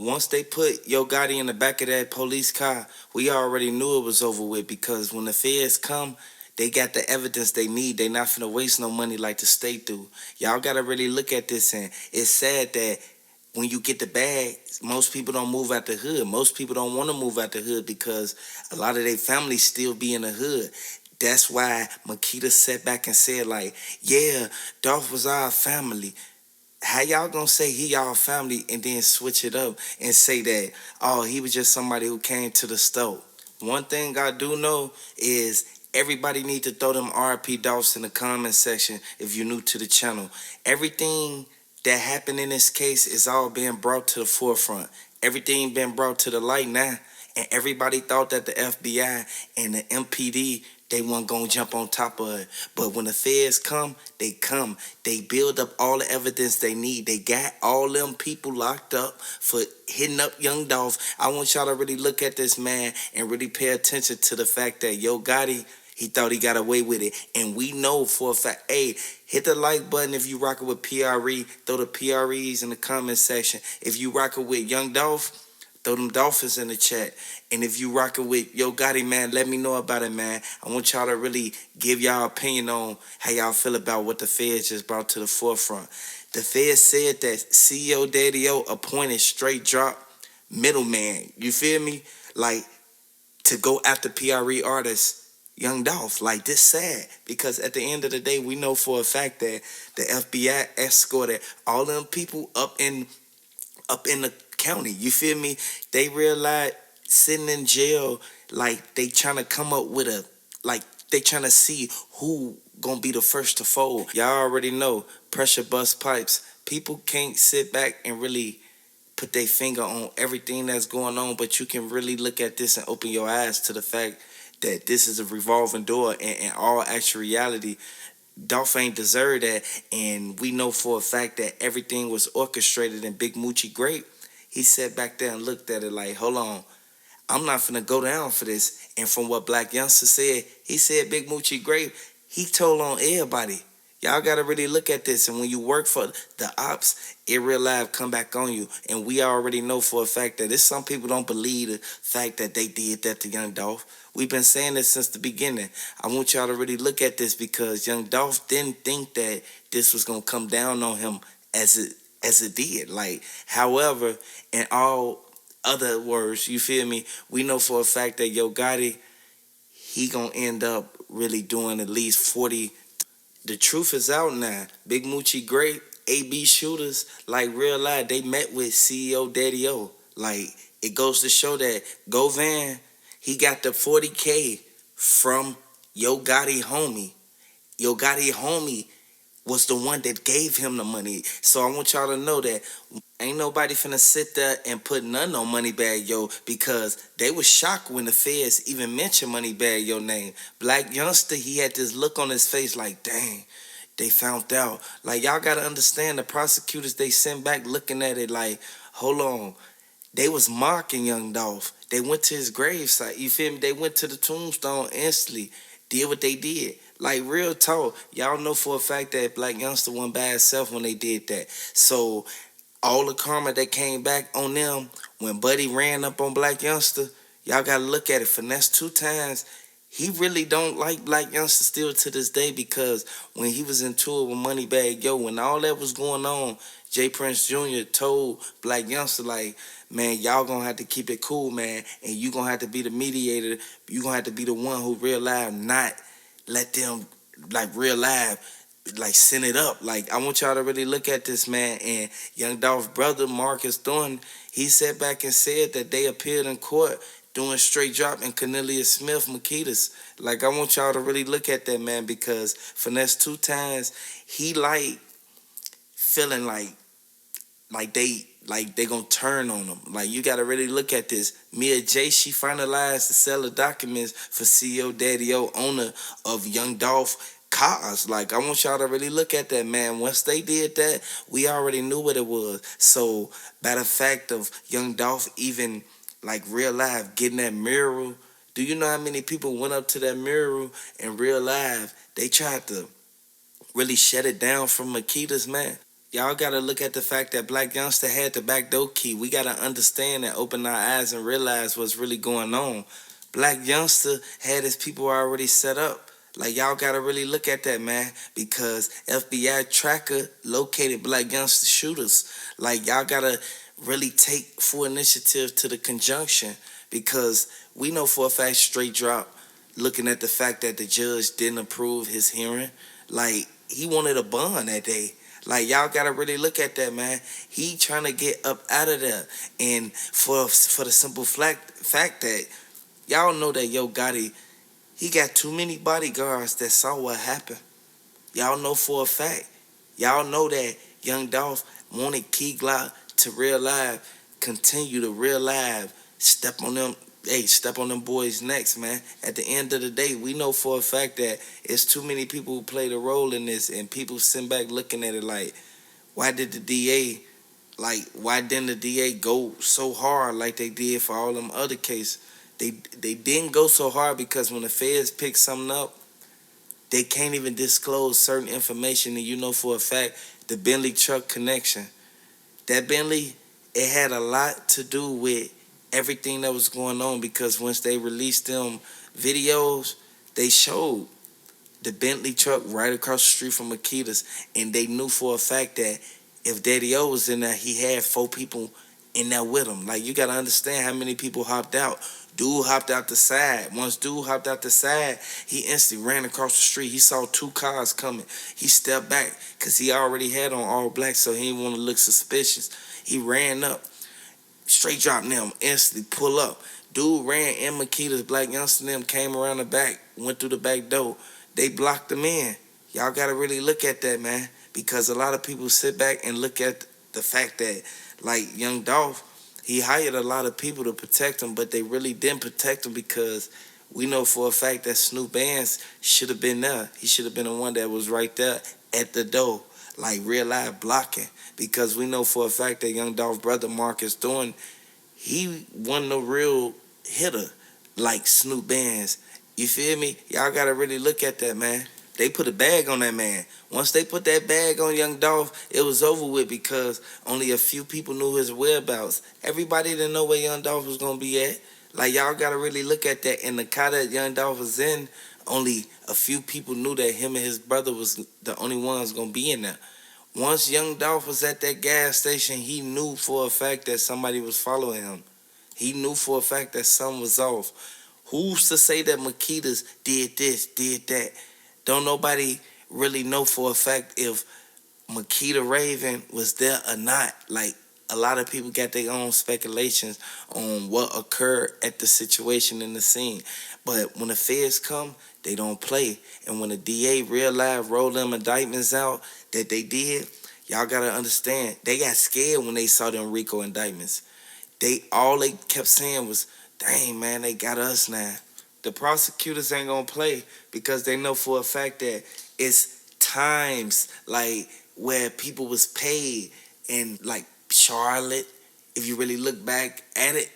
once they put Yo Gotti in the back of that police car, we already knew it was over with because when the feds come, they got the evidence they need. They not finna waste no money like the state do. Y'all gotta really look at this, and it's sad that when you get the bag, most people don't move out the hood. Most people don't want to move out the hood because a lot of their families still be in the hood. That's why Makita sat back and said, like, yeah, Dolph was our family. How y'all gonna say he our family and then switch it up and say that, oh, he was just somebody who came to the store? One thing I do know is everybody need to throw them RP Dolphs in the comment section if you're new to the channel. Everything that happened in this case is all being brought to the forefront. Everything been brought to the light now. And everybody thought that the FBI and the MPD, they weren't gonna jump on top of it. But when the feds come, they come. They build up all the evidence they need. They got all them people locked up for hitting up Young Dolph. I want y'all to really look at this man and really pay attention to the fact that Yo Gotti, he thought he got away with it. And we know for a fact, hey, hit the like button if you rockin' with PRE. Throw the PREs in the comment section. If you rockin' with Young Dolph, throw them Dolphins in the chat. And if you rockin' with Yo Gotti, man, let me know about it, man. I want y'all to really give y'all opinion on how y'all feel about what the feds just brought to the forefront. The feds said that CEO Daddy-O appointed straight drop middleman. You feel me? Like, to go after PRE artists, Young Dolph. Like, this sad because at the end of the day, we know for a fact that the FBI escorted all them people up in the county. You feel me? They realize sitting in jail, like they trying to come up with like they trying to see who gonna be the first to fold. Y'all already know pressure bust pipes. People can't sit back and really put their finger on everything that's going on, but you can really look at this and open your eyes to the fact that this is a revolving door, and in all actual reality, Dolph ain't deserve that, and we know for a fact that everything was orchestrated in Big Moochie Grape. He sat back there and looked at it like, hold on, I'm not finna go down for this. And from what Blac Youngsta said, he said Big Moochie Grape, he told on everybody. Y'all gotta really look at this, and when you work for the ops, in real life come back on you. And we already know for a fact that there's some people don't believe the fact that they did that to Young Dolph. We've been saying this since the beginning. I want y'all to really look at this because Young Dolph didn't think that this was gonna come down on him as it did. Like, however, in all other words, you feel me? We know for a fact that Yo Gotti, he gonna end up really doing at least 40. The truth is out now. Big Moochie Grape, AB shooters, like real life, they met with CEO Daddy-O. Like, it goes to show that Govan, he got the 40K from Yo Gotti homie. Yo Gotti homie was the one that gave him the money. So I want y'all to know that ain't nobody finna sit there and put none on Moneybag Yo because they was shocked when the feds even mentioned Moneybag Yo name. Blac Youngsta, he had this look on his face like, dang, they found out. Like, y'all gotta understand the prosecutors, they sent back looking at it like, hold on. They was mocking Young Dolph. They went to his gravesite. You feel me? They went to the tombstone instantly. Did what they did. Like, real talk. Y'all know for a fact that Blac Youngsta went by himself when they did that. So all the karma that came back on them when Buddy ran up on Blac Youngsta, y'all gotta look at it. Finese2Tymes, he really don't like Blac Youngsta still to this day because when he was in tour with Moneybag Yo, when all that was going on, J Prince Jr. told Blac Youngsta, like, man, y'all gonna have to keep it cool, man, and you gonna have to be the mediator. You gonna have to be the one who real live not let them, like, real live, like, send it up. Like, I want y'all to really look at this, man. And Young Dolph's brother, Marcus Thornton, he sat back and said that they appeared in court doing straight drop and Cornelius Smith, Makedas. Like, I want y'all to really look at that, man, because Finese2Tymes, he, like, feeling like they gonna turn on him. Like, you gotta really look at this. Mia J, she finalized the sell of documents for CEO Daddy-O, owner of Young Dolph cars. Like, I want y'all to really look at that, man. Once they did that, we already knew what it was. So, by the fact of Young Dolph even, like, real life getting that mural, do you know how many people went up to that mural in real life? They tried to really shut it down from Makedas, man. Y'all gotta look at the fact that Blac Youngsta had the back door key. We gotta understand and open our eyes and realize what's really going on. Blac Youngsta had his people already set up. Like y'all gotta really look at that, man, because FBI tracker located Blac Youngsta shooters. Like y'all gotta really take full initiative to the conjunction because we know for a fact straight drop. Looking at the fact that the judge didn't approve his hearing, like he wanted a bond that day. Like y'all gotta really look at that, man. He trying to get up out of there, and for the simple fact that y'all know that Yo Gotti, he got too many bodyguards that saw what happened. Y'all know for a fact. Y'all know that Young Dolph wanted Key Glock to real live, continue to real live, step on them. Hey, step on them boys' necks, man. At the end of the day, we know for a fact that it's too many people who played a role in this, and people sit back looking at it like, why did the DA, why didn't the DA go so hard like they did for all them other cases? They didn't go so hard because when the feds pick something up, they can't even disclose certain information, and you know for a fact the Bentley truck connection. That Bentley, it had a lot to do with everything that was going on because once they released them videos, they showed the Bentley truck right across the street from Makedas, and they knew for a fact that if Daddy O was in there, he had 4 people in there with him. Like you gotta understand how many people hopped out. Dude hopped out the side. Once dude hopped out the side, he instantly ran across the street. He saw 2 cars coming. He stepped back because he already had on all black, so he didn't want to look suspicious. He ran up, straight drop them, instantly pull up. Dude ran in Makedas, Blac Youngsta them came around the back, went through the back door. They blocked them in. Y'all gotta really look at that, man, because a lot of people sit back and look at the fact that, like Young Dolph, he hired a lot of people to protect him, but they really didn't protect him because we know for a fact that Snoop Bands should have been there. He should have been the one that was right there at the door, like real live blocking, because we know for a fact that Young Dolph brother Marcus Thorne, he wasn't no real hitter like Snoop Bands. You feel me? Y'all gotta really look at that, man. They put a bag on that man. Once they put that bag on Young Dolph, it was over with because only a few people knew his whereabouts. Everybody didn't know where Young Dolph was gonna be at. Like y'all gotta really look at that. In the car that Young Dolph was in, only a few people knew that him and his brother was the only ones gonna be in there. Once Young Dolph was at that gas station, he knew for a fact that somebody was following him. He knew for a fact that something was off. Who's to say that Makedas did this, did that? Don't nobody really know for a fact if Makeda Raven was there or not. Like, a lot of people got their own speculations on what occurred at the situation in the scene. But when the feds come, they don't play. And when the DA real live roll them indictments out that they did, y'all gotta understand, they got scared when they saw them Rico indictments. All they kept saying was, dang man, they got us now. The prosecutors ain't gonna play because they know for a fact that it's times like where people was paid in like Charlotte. If you really look back at it,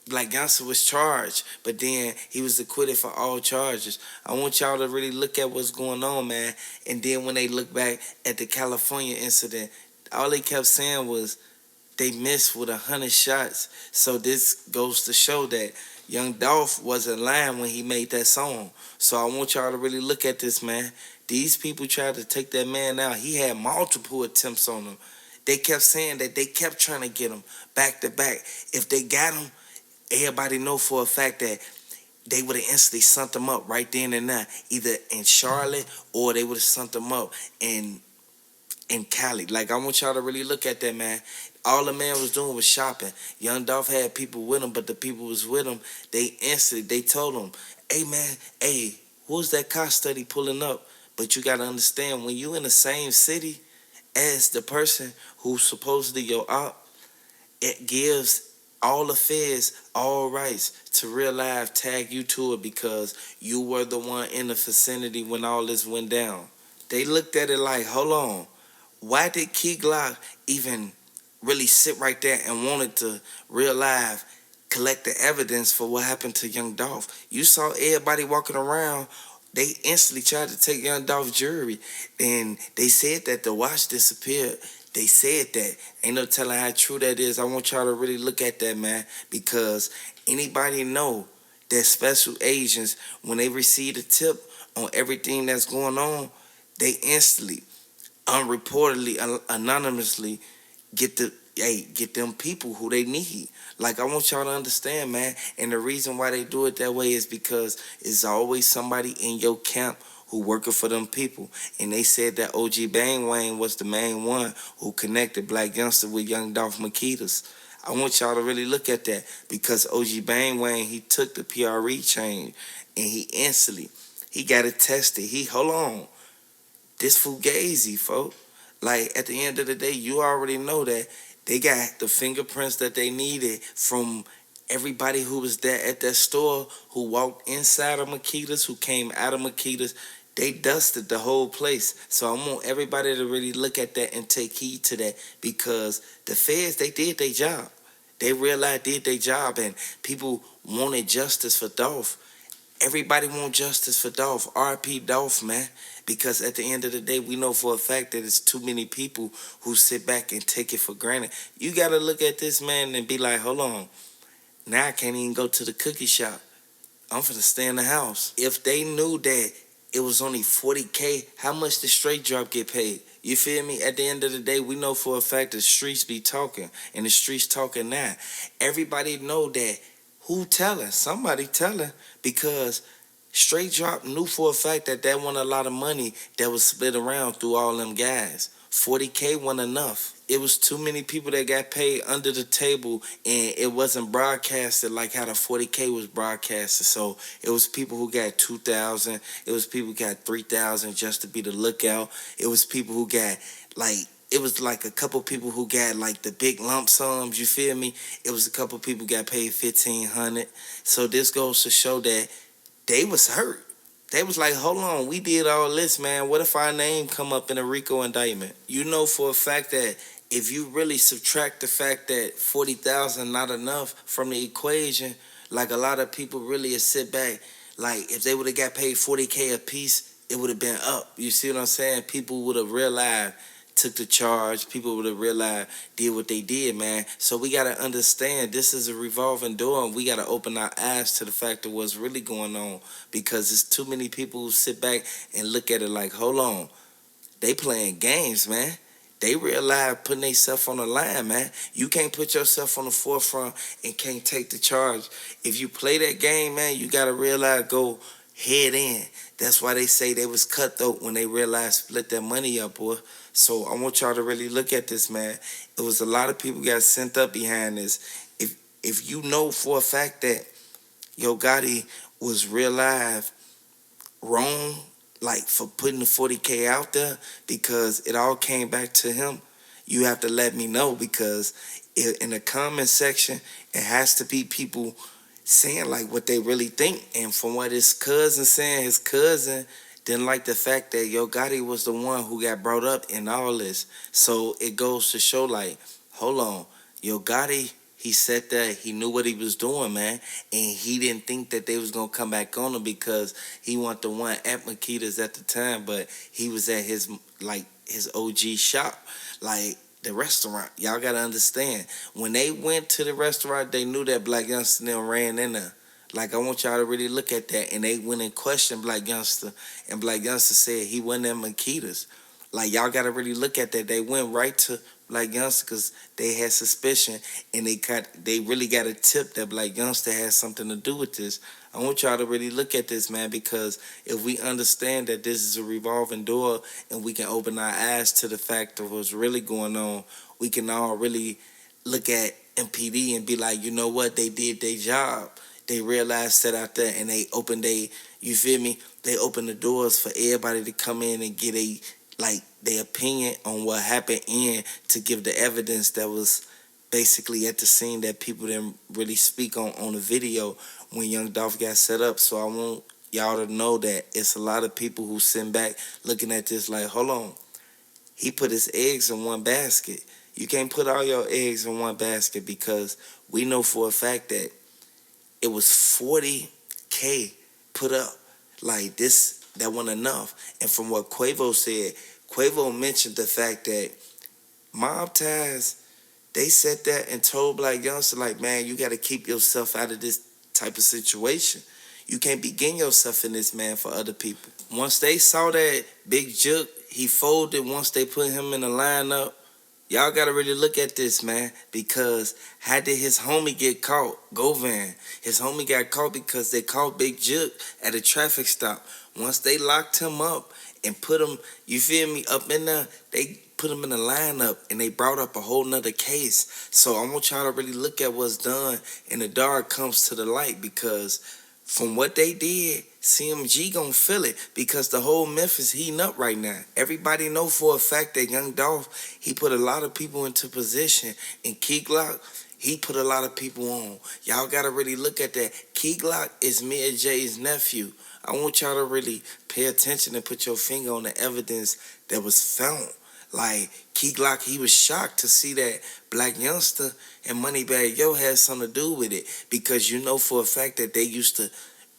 Blac Youngsta was charged, but then he was acquitted for all charges. I want y'all to really look at what's going on, man. And then when they look back at the California incident, all they kept saying was they missed with 100 shots. So this goes to show that Young Dolph wasn't lying when he made that song. So I want y'all to really look at this, man. These people tried to take that man out. He had multiple attempts on him. They kept saying that they kept trying to get him back to back. If they got him, everybody know for a fact that they would have instantly sent him up right then and there, either in Charlotte or they would have sent him up in Cali. Like, I want y'all to really look at that, man. All the man was doing was shopping. Young Dolph had people with him, but the people was with him, they told him, hey, man, hey, who's that car study pulling up? But you got to understand, when you in the same city as the person who's supposedly your op, it gives all the feds all rights to real life tag you to it because you were the one in the vicinity when all this went down. They looked at it like, hold on, why did Key Glock even really sit right there and wanted to real live collect the evidence for what happened to Young Dolph? You saw everybody walking around. They instantly tried to take Young Dolph's jewelry, and they said that the watch disappeared They said that. Ain't no telling how true that is. I want y'all to really look at that, man, because anybody know that special agents, when they receive a tip on everything that's going on, they instantly, unreportedly, anonymously get them people who they need. Like, I want y'all to understand, man. And the reason why they do it that way is because it's always somebody in your camp who working for them people. And they said that OG Bang Wayne was the main one who connected Blac Youngsta with Young Dolph Makedas. I want y'all to really look at that, because OG Bang Wayne, he took the PRE change and he instantly, he got it tested. Hold on, this fugazi, folks. Like, at the end of the day, you already know that they got the fingerprints that they needed from everybody who was there at that store, who walked inside of Makedas, who came out of Makedas. They dusted the whole place. So I want everybody to really look at that and take heed to that, because the feds, they did their job. They realized did their job, and people wanted justice for Dolph. Everybody want justice for Dolph. R.P. Dolph, man. Because at the end of the day, we know for a fact that it's too many people who sit back and take it for granted. You got to look at this, man, and be like, hold on. Now I can't even go to the cookie shop. I'm finna stay in the house. If they knew that it was only 40K, how much did straight drop get paid? You feel me? At the end of the day, we know for a fact the streets be talking, and the streets talking now. Everybody know that. Who telling? Somebody telling, because Straight Drop knew for a fact that that wasn't a lot of money that was split around through all them guys. 40K wasn't enough. It was too many people that got paid under the table, and it wasn't broadcasted like how the 40K was broadcasted. So it was people who got 2,000. It was people who got 3,000 just to be the lookout. It was people who got like, it was like a couple people who got like the big lump sums, you feel me? It was a couple people got paid 1,500. So this goes to show that they was hurt. They was like, hold on, we did all this, man. What if our name come up in a Rico indictment? You know for a fact that if you really subtract the fact that 40,000 not enough from the equation, like a lot of people really sit back, like if they would have got paid 40K a piece, it would have been up. You see what I'm saying? People would have realized, took the charge. People would have realized, did what they did, man. So we got to understand this is a revolving door, and we got to open our eyes to the fact of what's really going on, because there's too many people who sit back and look at it like, hold on, they playing games, man. They realize putting themselves on the line, man. You can't put yourself on the forefront and can't take the charge. If you play that game, man, you got to realize, go head in. That's why they say they was cutthroat when they realized split their money up, boy. So I want y'all to really look at this, man. It was a lot of people got sent up behind this. If you know for a fact that Yo Gotti was real live wrong, like for putting the 40K out there, because it all came back to him, you have to let me know, because in the comment section, it has to be people saying like what they really think. And from what his cousin saying, his cousin didn't like the fact that Yo Gotti was the one who got brought up in all this. So it goes to show like, hold on, Yo Gotti, he said that he knew what he was doing, man, and he didn't think that they was gonna come back on him, because he wasn't the one at Makedas at the time, but he was at his OG shop, like the restaurant. Y'all gotta understand, when they went to the restaurant, they knew that Blac Youngsta and them ran in there. Like, I want y'all to really look at that. And they went and questioned Blac Youngsta, and Blac Youngsta said he wasn't at Makedas. Like, y'all got to really look at that. They went right to Blac Youngsta because they had suspicion, and they really got a tip that Blac Youngsta had something to do with this. I want y'all to really look at this, man, because if we understand that this is a revolving door and we can open our eyes to the fact of what's really going on, we can all really look at MPD and be like, you know what, they did their job. They realized that out there, and they opened you feel me? They opened the doors for everybody to come in and get their opinion on what happened, and to give the evidence that was basically at the scene that people didn't really speak on the video when Young Dolph got set up. So I want y'all to know that it's a lot of people who sit back looking at this like, hold on, he put his eggs in one basket. You can't put all your eggs in one basket, because we know for a fact that it was 40K put up. Like this, that wasn't enough. And from what Quavo said, Quavo mentioned the fact that Mob ties, they said that and told Blac Youngsta, like, man, you got to keep yourself out of this type of situation. You can't begin yourself in this, man, for other people. Once they saw that Big Jook, he folded once they put him in the lineup. Y'all got to really look at this, man, because how did his homie get caught? Govan. His homie got caught because they caught Big Jook at a traffic stop. Once they locked him up and put him, you feel me, up in there, they put him in the lineup and they brought up a whole nother case. So I want y'all to really look at what's done and the dark comes to the light, because from what they did, CMG gonna feel it, because the whole Memphis heating up right now. Everybody know for a fact that Young Dolph, he put a lot of people into position. And Key Glock, he put a lot of people on. Y'all gotta really look at that. Key Glock is Mia J's nephew. I want y'all to really pay attention and put your finger on the evidence that was found. Like, Key Glock, he was shocked to see that Blac Youngsta and Moneybagg Yo had something to do with it, because you know for a fact that they used to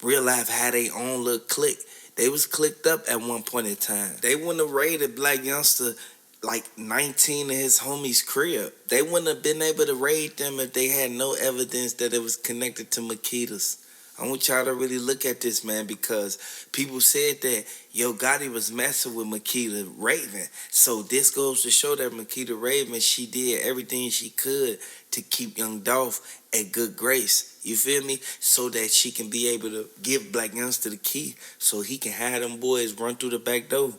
real life had their own little clique. They was clicked up at one point in time. They wouldn't have raided Blac Youngsta like 19 of his homies' crib. They wouldn't have been able to raid them if they had no evidence that it was connected to Makedas. I want y'all to really look at this, man, because people said that Yo Gotti was messing with Makeda Raven. So this goes to show that Makeda Raven, she did everything she could to keep Young Dolph at good grace. You feel me? So that she can be able to give Blac Youngsta the key so he can have them boys run through the back door.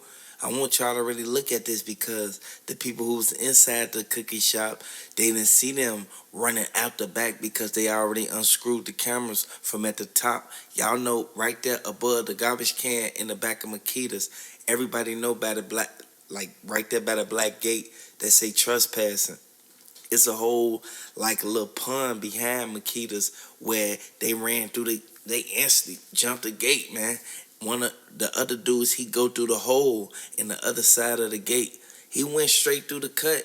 I want y'all to really look at this, because the people who was inside the cookie shop, they didn't see them running out the back because they already unscrewed the cameras from at the top. Y'all know right there above the garbage can in the back of Makeda's, everybody know by the black, like right there by the black gate that say trespassing. It's a whole like a little pond behind Makeda's where they ran through they instantly jumped the gate, man. One of the other dudes, he go through the hole in the other side of the gate. He went straight through the cut.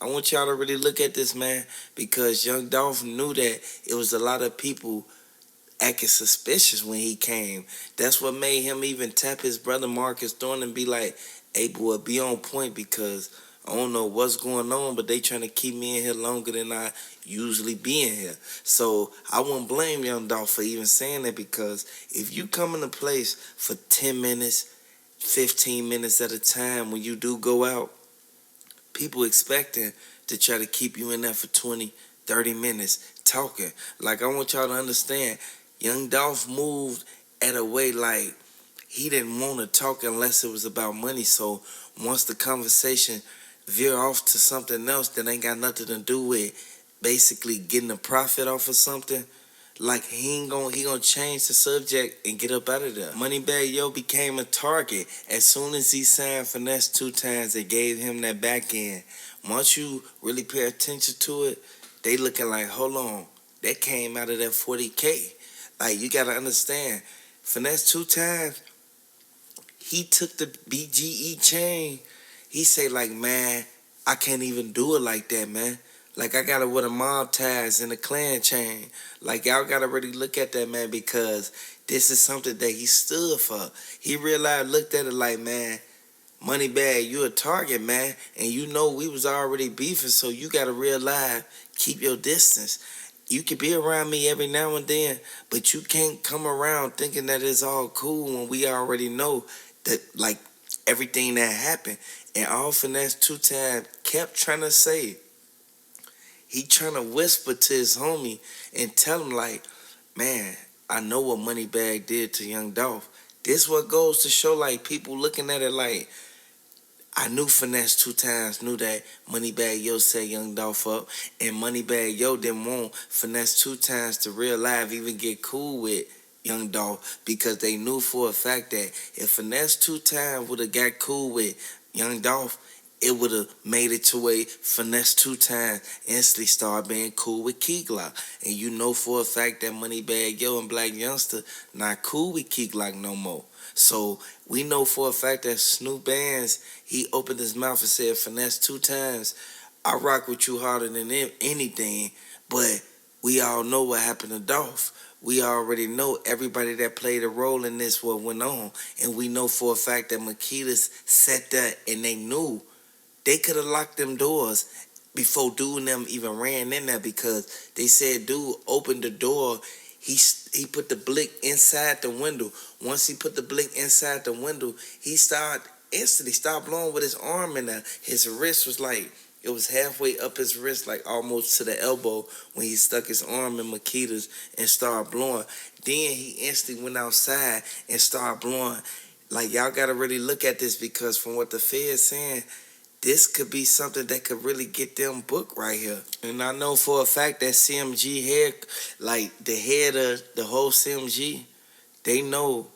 I want y'all to really look at this, man, because Young Dolph knew that it was a lot of people acting suspicious when he came. That's what made him even tap his brother Marcus Thorne and be like, hey, boy, be on point, because I don't know what's going on, but they trying to keep me in here longer than I usually be in here. So I won't blame Young Dolph for even saying that, because if you come in a place for 10 minutes, 15 minutes at a time, when you do go out, people expecting to try to keep you in there for 20, 30 minutes talking. Like, I want y'all to understand, Young Dolph moved at a way like he didn't want to talk unless it was about money. So once the conversation veer off to something else that ain't got nothing to do with basically getting a profit off of something, like he gonna change the subject and get up out of there. Moneybagg Yo became a target as soon as he signed Finese2Tymes. They gave him that back end. Once you really pay attention to it, they looking like, hold on, that came out of that 40K. Like, you gotta understand, Finese2Tymes, he took the BGE chain. He say like, man, I can't even do it like that, man. Like, I gotta wear the mob ties and the clan chain. Like, y'all gotta really look at that, man, because this is something that he stood for. He realized, looked at it like, man, Moneybagg, you a target, man. And you know we was already beefing, so you gotta realize, keep your distance. You can be around me every now and then, but you can't come around thinking that it's all cool when we already know that, like, everything that happened. And all Finese2Tymes kept trying to say, he trying to whisper to his homie and tell him like, man, I know what Moneybagg did to Young Dolph. This what goes to show, like, people looking at it like, I knew Finese2Tymes knew that Moneybagg Yo set Young Dolph up, and Moneybagg Yo didn't want Finese2Tymes to real life even get cool with Young Dolph, because they knew for a fact that if Finese2Tymes would have got cool with Young Dolph, it would have made it to where Finese2Tymes instantly started being cool with Key Glock. And you know for a fact that Moneybagg Yo and Blac Youngsta not cool with Key Glock no more. So we know for a fact that Snoop Bands, he opened his mouth and said, Finese2Tymes, I rock with you harder than anything, but we all know what happened to Dolph. We already know everybody that played a role in this, what went on. And we know for a fact that Makedas sat there and they knew They could have locked them doors before dude and them even ran in there, because they said dude opened the door. He put the blick inside the window. Once he put the blick inside the window, he started instantly start blowing with his arm in there. His wrist was like, it was halfway up his wrist, like almost to the elbow, when he stuck his arm in Makedas and started blowing. Then he instantly went outside and started blowing. Like, y'all gotta really look at this, because from what the Fed's saying, this could be something that could really get them booked right here. And I know for a fact that CMG head, like the head of the whole CMG, they know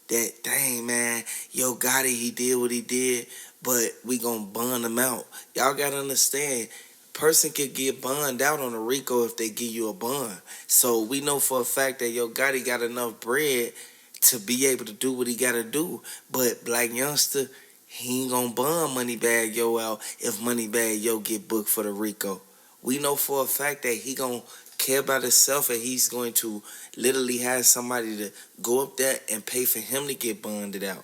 that, dang man, yo Gotti, he did what he did, but we gonna bun him out. Y'all gotta understand, person could get bunned out on a Rico if they give you a bun. So we know for a fact that yo Gotti got enough bread to be able to do what he gotta do. But Blac Youngsta, he ain't gonna bun Moneybagg Yo out if Moneybagg Yo get booked for the Rico. We know for a fact that he gonna care about himself, and he's going to literally have somebody to go up there and pay for him to get bonded out.